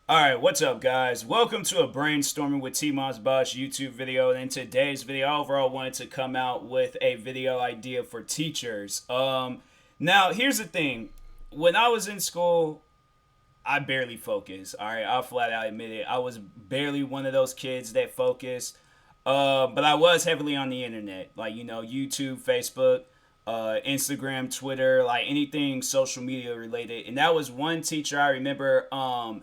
All right, what's up, guys? Welcome to a brainstorming with TMossBoss YouTube video. And in today's video, I overall wanted to come out with a video idea for teachers. Now here's the thing: when I was in school, I barely focused. All right, I'll flat out admit it. I was barely one of those kids that focused. But I was heavily on the internet, like YouTube, Facebook, Instagram, Twitter, like anything social media related. And that was one teacher I remember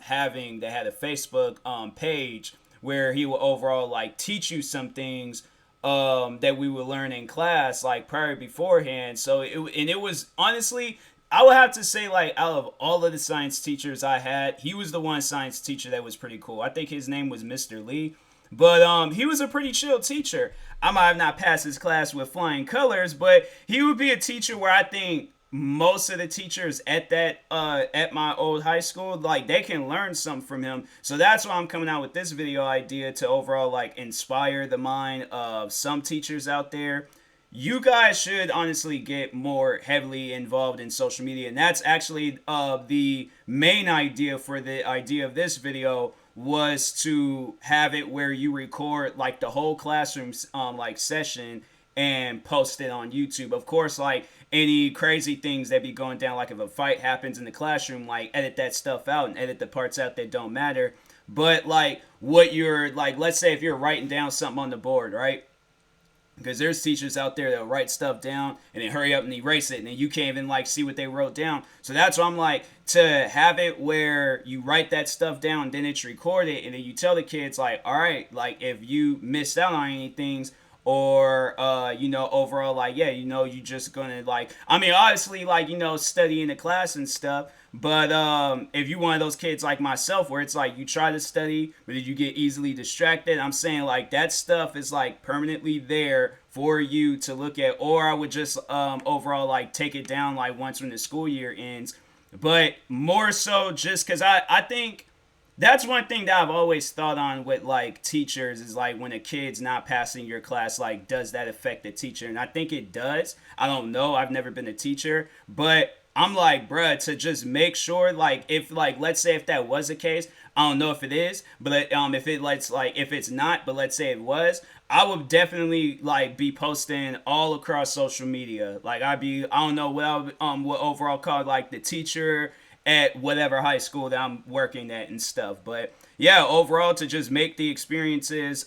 having that had a Facebook page where he would overall like teach you some things that we would learn in class like prior beforehand. It was honestly, I would have to say, like, out of all of the science teachers I had, he was the one science teacher that was pretty cool. I think his name was Mr. Lee. But he was a pretty chill teacher. I might have not passed his class with flying colors, but he would be a teacher where I think most of the teachers at my old high school, like, they can learn something from him. So that's why I'm coming out with this video idea to overall like inspire the mind of some teachers out there. You guys should honestly get more heavily involved in social media, and that's actually the main idea for the idea of this video, was to have it where you record like the whole classroom like session and post it on YouTube. Of course, like any crazy things that be going down, like if a fight happens in the classroom, like edit that stuff out and edit the parts out that don't matter. But like what you're like, let's say if you're writing down something on the board, right? Because there's teachers out there that write stuff down and then hurry up and erase it, and then you can't even like see what they wrote down. So that's why I'm like, to have it where you write that stuff down, then it's recorded, and then you tell the kids like, all right, like if you missed out on any things, or overall, like, yeah, you just gonna like, I mean, obviously, like, study in the class and stuff. But if you one of those kids like myself, where it's like you try to study, but you get easily distracted, I'm saying like that stuff is like permanently there for you to look at. Or I would just overall like take it down like once when the school year ends. But more so just because I think that's one thing that I've always thought on with like teachers, is like when a kid's not passing your class, like does that affect the teacher? And I think it does. I don't know. I've never been a teacher, but I'm like, bruh, to just make sure, like, if like let's say if that was the case, I don't know if it is, but if it let's like if it's not, but let's say it was, I would definitely like be posting all across social media. Like I don't know what I would, what overall called like the teacher at whatever high school that I'm working at and stuff. But yeah, overall to just make the experiences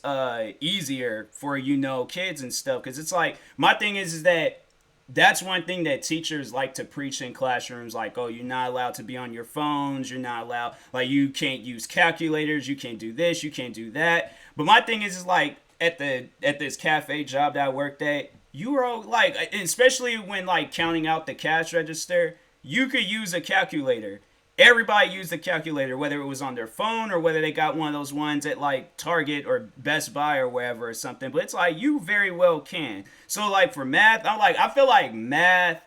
easier for kids and stuff. Because it's like my thing is that that's one thing that teachers like to preach in classrooms, like, oh, you're not allowed to be on your phones, you're not allowed, like, you can't use calculators, you can't do this, you can't do that. But my thing is like at this cafe job that I worked at, you were like, especially when like counting out the cash register, you could use a calculator. Everybody used a calculator, whether it was on their phone or whether they got one of those ones at like Target or Best Buy or wherever or something. But it's like you very well can. So like for math, I feel like math,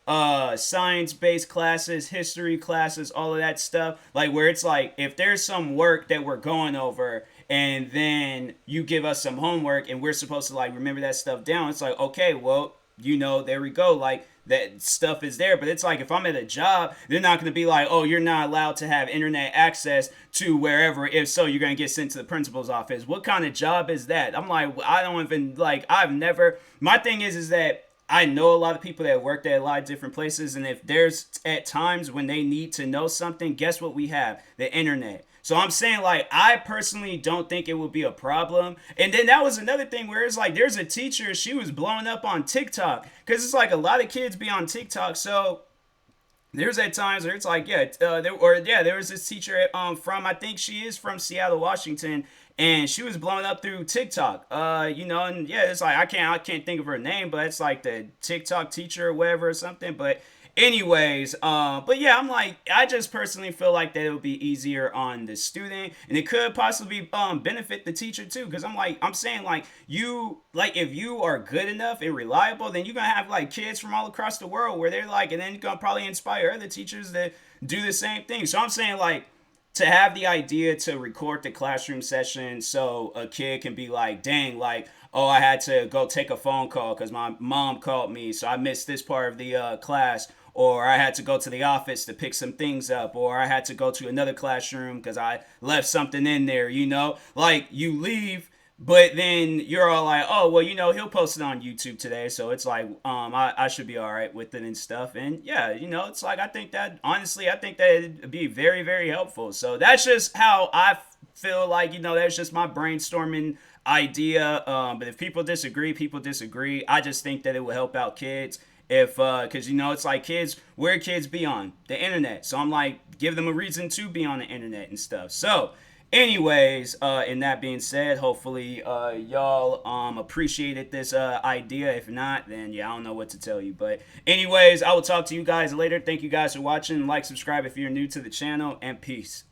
science based classes, history classes, all of that stuff, like where it's like if there's some work that we're going over and then you give us some homework and we're supposed to like remember that stuff down, it's like, okay, well, there we go. Like that stuff is there. But it's like if I'm at a job, they're not going to be like, oh, you're not allowed to have internet access to wherever. If so, you're going to get sent to the principal's office. What kind of job is that? I'm like, I don't even like, I've never, my thing is that I know a lot of people that worked at a lot of different places, and if there's at times when they need to know something, guess what we have? The internet. So I'm saying, like, I personally don't think it would be a problem. And then that was another thing where it's like there's a teacher, she was blowing up on TikTok, because it's like a lot of kids be on TikTok. So there's at times where it's like, yeah, there was this teacher from, I think she is from Seattle, Washington, and she was blowing up through TikTok. And yeah, it's like I can't think of her name, but it's like the TikTok teacher or whatever or something. But anyways, but yeah, I'm like, I just personally feel like that it would be easier on the student, and it could possibly benefit the teacher too. Because I'm saying like if you are good enough and reliable, then you're gonna have like kids from all across the world where they're like, and then you're gonna probably inspire other teachers to do the same thing. So I'm saying like, to have the idea to record the classroom session so a kid can be like, dang, like, oh, I had to go take a phone call because my mom called me, so I missed this part of the class. or I had to go to the office to pick some things up, or I had to go to another classroom because I left something in there, you know? Like, you leave, but then you're all like, oh, well, you know, he'll post it on YouTube today, so it's like, I should be all right with it and stuff. And yeah, you know, it's like, I think that, honestly, I think that it'd be very, very helpful. So that's just how I feel like, you know, that's just my brainstorming idea. But if people disagree, people disagree. I just think that it will help out kids if because you know it's like kids, where kids be on the internet, so I'm like, give them a reason to be on the internet and stuff. So anyways, in that being said, hopefully y'all appreciated this idea. If not, then yeah, I don't know what to tell you. But anyways, I will talk to you guys later. Thank you guys for watching. Like, subscribe if you're new to the channel, and peace.